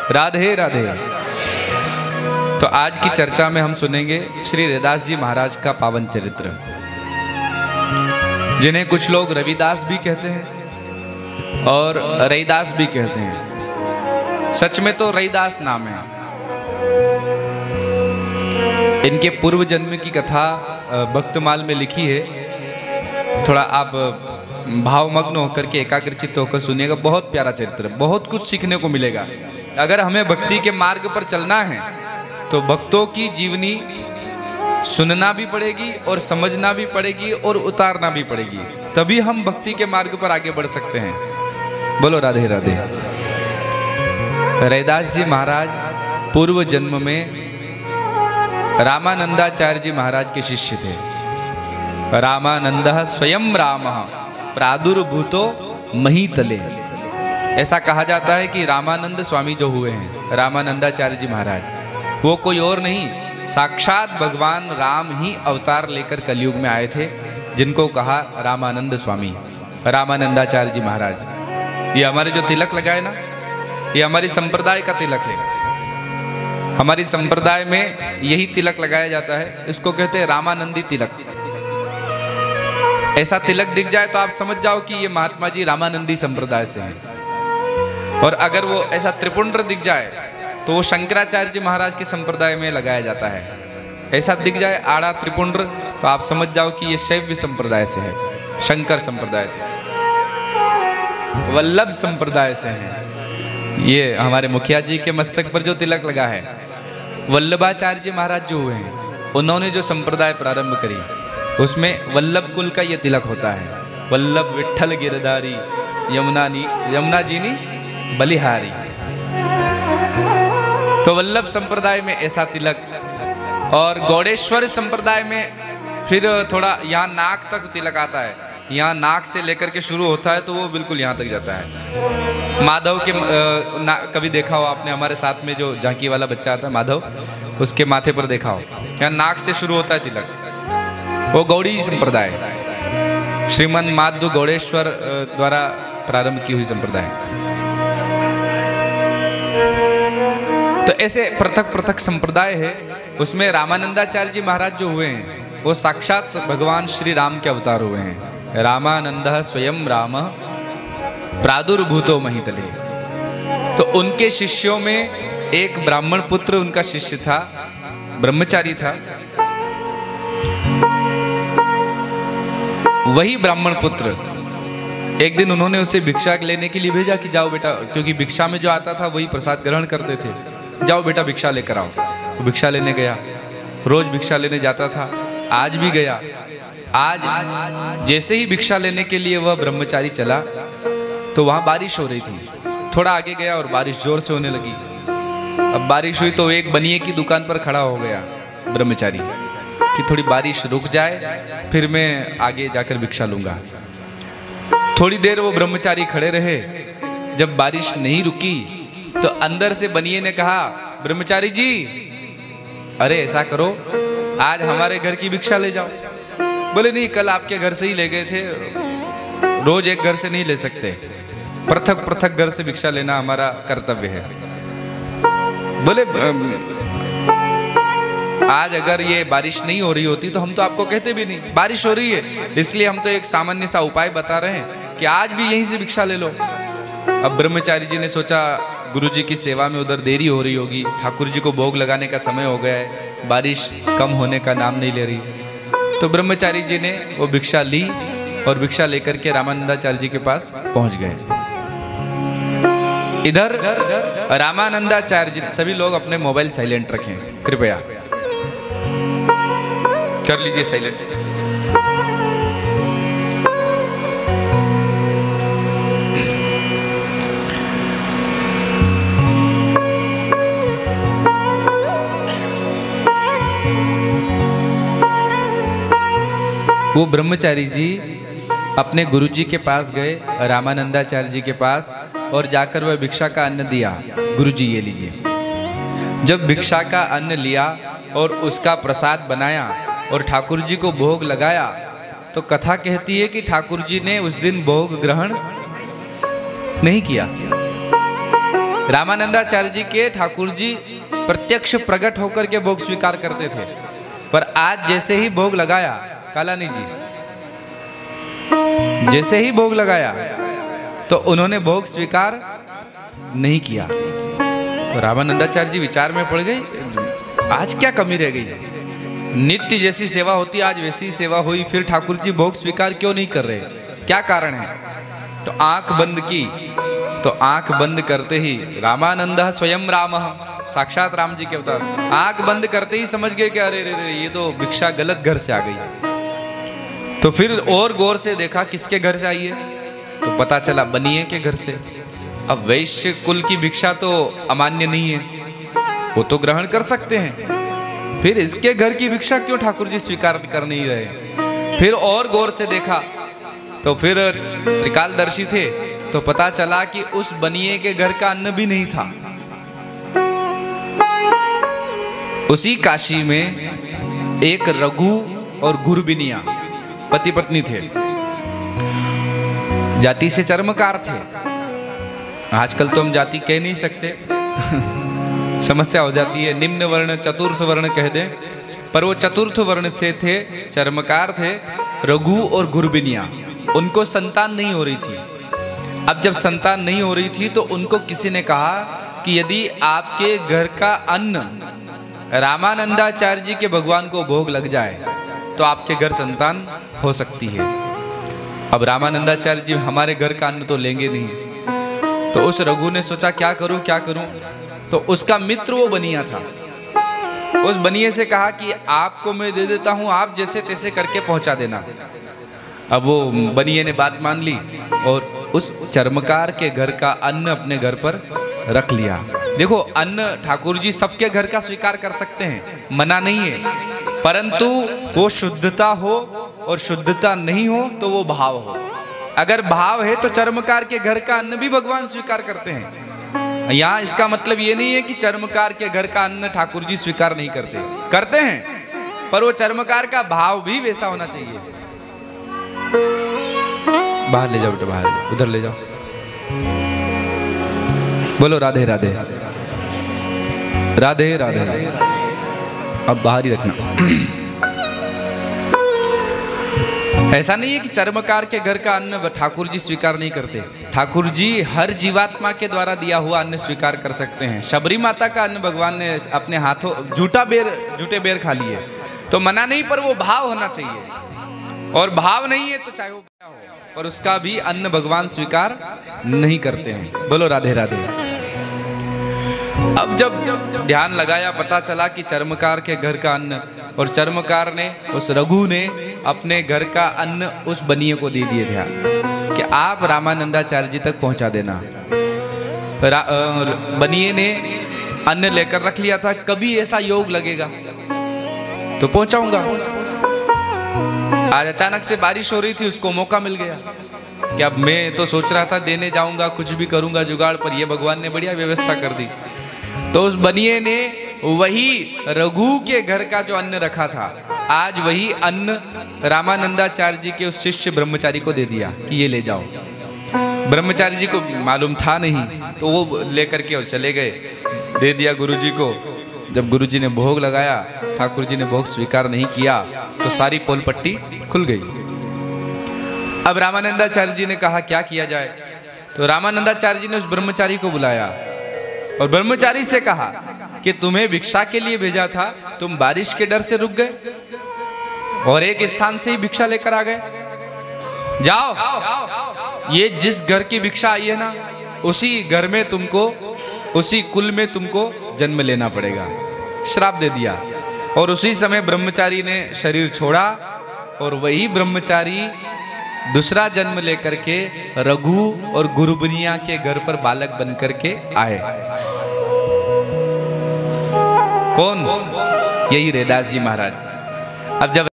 राधे राधे। तो आज की चर्चा में हम सुनेंगे श्री रैदास जी महाराज का पावन चरित्र, जिन्हें कुछ लोग रविदास भी कहते हैं और रैदास भी कहते हैं। सच में तो रैदास नाम है। इनके पूर्व जन्म की कथा भक्तमाल में लिखी है। थोड़ा आप भावमग्न होकर के एकाग्रचित्त होकर सुनिएगा। बहुत प्यारा चरित्र, बहुत कुछ सीखने को मिलेगा। अगर हमें भक्ति के मार्ग पर चलना है तो भक्तों की जीवनी सुनना भी पड़ेगी और समझना भी पड़ेगी और उतारना भी पड़ेगी, तभी हम भक्ति के मार्ग पर आगे बढ़ सकते हैं। बोलो राधे राधे। रैदास जी महाराज पूर्व जन्म में रामानंदाचार्य जी महाराज के शिष्य थे। रामानंदः स्वयं रामः प्रादुर्भूतो महीतले। ऐसा कहा जाता है कि रामानंद स्वामी जो हुए हैं, रामानंदाचार्य जी महाराज, वो कोई और नहीं, साक्षात भगवान राम ही अवतार लेकर कलयुग में आए थे, जिनको कहा रामानंद स्वामी, रामानंदाचार्य जी महाराज। ये हमारे जो तिलक लगाए ना, ये हमारी संप्रदाय का तिलक है। हमारी संप्रदाय में यही तिलक लगाया जाता है। इसको कहते हैं रामानंदी तिलक। ऐसा तिलक दिख जाए तो आप समझ जाओ कि ये महात्मा जी रामानंदी संप्रदाय से हैं। और अगर वो ऐसा त्रिपुंड्र दिख जाए तो वो शंकराचार्य जी महाराज के संप्रदाय में लगाया जाता है। ऐसा दिख जाए आड़ा त्रिपुंड्र तो आप समझ जाओ कि ये शैव संप्रदाय से है, शंकर संप्रदाय से, वल्लभ संप्रदाय से है। ये हमारे मुखिया जी के मस्तक पर जो तिलक लगा है, वल्लभाचार्य जी महाराज जो हुए हैं, उन्होंने जो संप्रदाय प्रारंभ करी उसमें वल्लभ कुल का ये तिलक होता है। वल्लभ विठ्ठल गिरधारी यमुना जी नी बलिहारी। तो वल्लभ संप्रदाय में ऐसा तिलक, और गौड़ेश्वर संप्रदाय में फिर थोड़ा यहाँ नाक तक तिलक आता है। यहाँ नाक से लेकर के शुरू होता है तो वो बिल्कुल यहाँ तक जाता है। माधव के कभी देखा हो आपने, हमारे साथ में जो झांकी वाला बच्चा आता है माधव, उसके माथे पर देखा हो, यहाँ नाक से शुरू होता है तिलक। वो गौड़ी संप्रदाय, श्रीमन माधव गौड़ेश्वर द्वारा प्रारंभ की हुई संप्रदाय। तो ऐसे पृथक पृथक संप्रदाय है। उसमें रामानंदाचार्य जी महाराज जो हुए हैं वो साक्षात भगवान श्री राम के अवतार हुए हैं। रामानंदः स्वयं राम प्रादुर्भूतो महीतले। तो उनके शिष्यों में एक ब्राह्मण पुत्र उनका शिष्य था, ब्रह्मचारी था। वही ब्राह्मण पुत्र एक दिन उन्होंने उसे भिक्षा लेने के लिए भेजा कि जाओ बेटा, क्योंकि भिक्षा में जो आता था वही प्रसाद ग्रहण करते थे, जाओ बेटा भिक्षा लेकर आओ। वो भिक्षा लेने गया, रोज भिक्षा लेने जाता था, आज भी गया। आज जैसे ही भिक्षा लेने के लिए वह ब्रह्मचारी चला तो वहां बारिश हो रही थी। थोड़ा आगे गया और बारिश जोर से होने लगी। अब बारिश हुई तो एक बनिए की दुकान पर खड़ा हो गया ब्रह्मचारी कि थोड़ी बारिश रुक जाए फिर मैं आगे जाकर भिक्षा लूंगा। थोड़ी देर वो ब्रह्मचारी खड़े रहे। जब बारिश नहीं रुकी तो अंदर से बनिए ने कहा, ब्रह्मचारी जी अरे ऐसा करो, आज हमारे घर की भिक्षा ले जाओ। बोले नहीं, कल आपके घर से ही ले गए थे, रोज एक घर से नहीं ले सकते, पृथक पृथक घर से भिक्षा लेना हमारा कर्तव्य है। बोले आज अगर ये बारिश नहीं हो रही होती तो हम तो आपको कहते भी नहीं, बारिश हो रही है इसलिए हम तो एक सामान्य सा उपाय बता रहे हैं कि आज भी यहीं से भिक्षा ले लो। अब ब्रह्मचारी जी ने सोचा गुरुजी की सेवा में उधर देरी हो रही होगी, ठाकुर जी को भोग लगाने का समय हो गया है, बारिश कम होने का नाम नहीं ले रही। तो ब्रह्मचारी जी ने वो भिक्षा ली और भिक्षा लेकर के रामानंदाचार्य जी के पास पहुंच गए। इधर रामानंदाचार्य जी, सभी लोग अपने मोबाइल साइलेंट रखें कृपया, कर लीजिए साइलेंट। वो ब्रह्मचारी जी अपने गुरुजी के पास गए, रामानंदाचार्य जी के पास, और जाकर वह भिक्षा का अन्न दिया। गुरुजी ये लीजिए। जब भिक्षा का अन्न लिया और उसका प्रसाद बनाया और ठाकुर जी को भोग लगाया तो कथा कहती है कि ठाकुर जी ने उस दिन भोग ग्रहण नहीं किया। रामानंदाचार्य जी के ठाकुर जी प्रत्यक्ष प्रकट होकर के भोग स्वीकार करते थे, पर आज जैसे ही भोग लगाया, कालानी जी जैसे ही भोग लगाया तो उन्होंने भोग स्वीकार नहीं किया। तो रामानंदाचार्य जी विचार में पड़ गए, आज क्या कमी रह गई? नित्य जैसी सेवा होती आज वैसी सेवा हुई, फिर ठाकुर जी भोग स्वीकार क्यों नहीं कर रहे, क्या कारण है? तो आंख बंद की, तो आंख बंद करते ही रामानंद स्वयं राम, साक्षात राम जी के अवतार, आंख बंद करते ही समझ गए कि अरे रे रे ये तो भिक्षा गलत घर से आ गई। तो फिर और गौर से देखा किसके घर से आई है, तो पता चला बनिए के घर से। अब वैश्य कुल की भिक्षा तो अमान्य नहीं है, वो तो ग्रहण कर सकते हैं, फिर इसके घर की भिक्षा क्यों ठाकुर जी स्वीकार कर नहीं रहे? फिर और गौर से देखा तो फिर त्रिकालदर्शी थे, तो पता चला कि उस बनिए के घर का अन्न भी नहीं था। उसी काशी में एक रघु और गुरबिनिया पति पत्नी थे, जाति से चर्मकार थे। आजकल तो हम जाति कह नहीं सकते समस्या हो जाती है, निम्न वर्ण चतुर्थ वर्ण कह दें, पर वो चतुर्थ वर्ण से थे, चर्मकार थे रघु और गुरबिनिया। उनको संतान नहीं हो रही थी। अब जब संतान नहीं हो रही थी तो उनको किसी ने कहा कि यदि आपके घर का अन्न रामानंदाचार्य जी के भगवान को भोग लग जाए तो आपके घर संतान हो सकती है। अब रामानंदाचार्य जी हमारे घर का अन्न तो लेंगे नहीं, तो उस रघु ने सोचा क्या करूं क्या करूं, तो उसका मित्र वो बनिया था, उस बनिए से कहा कि आपको मैं दे देता हूं, आप जैसे तैसे करके पहुंचा देना। अब वो बनिए ने बात मान ली और उस चर्मकार के घर का अन्न अपने घर पर रख लिया। देखो अन्न ठाकुर जी सबके घर का स्वीकार कर सकते हैं, मना नहीं है, परंतु वो शुद्धता हो और शुद्धता नहीं हो तो वो भाव हो। अगर भाव है तो चर्मकार के घर का अन्न भी भगवान स्वीकार करते हैं। यहाँ इसका मतलब ये नहीं है कि चर्मकार के घर का अन्न ठाकुर जी स्वीकार नहीं करते, करते हैं, पर वो चर्मकार का भाव भी वैसा होना चाहिए। बाहर ले जाओ बेटा, बाहर उधर ले जाओ। बोलो राधे राधे राधे राधे। अब बाहर ही रखना। ऐसा नहीं है कि चर्मकार के घर का अन्न ठाकुर जी स्वीकार नहीं करते। ठाकुर जी हर जीवात्मा के द्वारा दिया हुआ अन्न स्वीकार कर सकते हैं। शबरी माता का अन्न भगवान ने अपने हाथों झूठे बेर खा लिए, तो मना नहीं, पर वो भाव होना चाहिए। और भाव नहीं है तो चाहे वो क्या हो, पर उसका भी अन्न भगवान स्वीकार नहीं करते हैं। बोलो राधे राधे। अब जब ध्यान लगाया पता चला कि चर्मकार के घर का अन्न, और चर्मकार ने, उस रघु ने अपने घर का अन्न उस बनिए को दे दिए थे कि आप रामानंदाचार्य जी तक पहुंचा देना। बनिए ने अन्न लेकर रख लिया था, कभी ऐसा योग लगेगा तो पहुंचाऊंगा। आज अचानक से बारिश हो रही थी, उसको मौका मिल गया कि अब मैं तो सोच रहा था देने जाऊंगा, कुछ भी करूंगा जुगाड़, पर ये भगवान ने बढ़िया व्यवस्था कर दी। तो उस बनिए ने वही रघु के घर का जो अन्न रखा था, आज वही अन्न रामानंदाचार्य जी के उस शिष्य ब्रह्मचारी को दे दिया कि ये ले जाओ। ब्रह्मचारी जी को मालूम था नहीं, तो वो लेकर के और चले गए, दे दिया गुरुजी को। जब गुरुजी ने भोग लगाया, ठाकुर जी ने भोग स्वीकार नहीं किया, तो सारी पोल पट्टी खुल गई। अब रामानंदाचार्य जी ने कहा क्या किया जाए, तो रामानंदाचार्य जी ने उस ब्रह्मचारी को बुलाया और ब्रह्मचारी से कहा कि तुम्हें भिक्षा के लिए भेजा था, तुम बारिश के डर से रुक गए और एक स्थान से ही भिक्षा लेकर आ गए। जाओ, ये जिस घर की भिक्षा आई है ना, उसी घर में तुमको, उसी कुल में तुमको जन्म लेना पड़ेगा। श्राप दे दिया। और उसी समय ब्रह्मचारी ने शरीर छोड़ा और वही ब्रह्मचारी दूसरा जन्म लेकर के रघु और गुरबनिया के घर पर बालक बन करके आए। कौन? यही रैदास जी महाराज। अब जब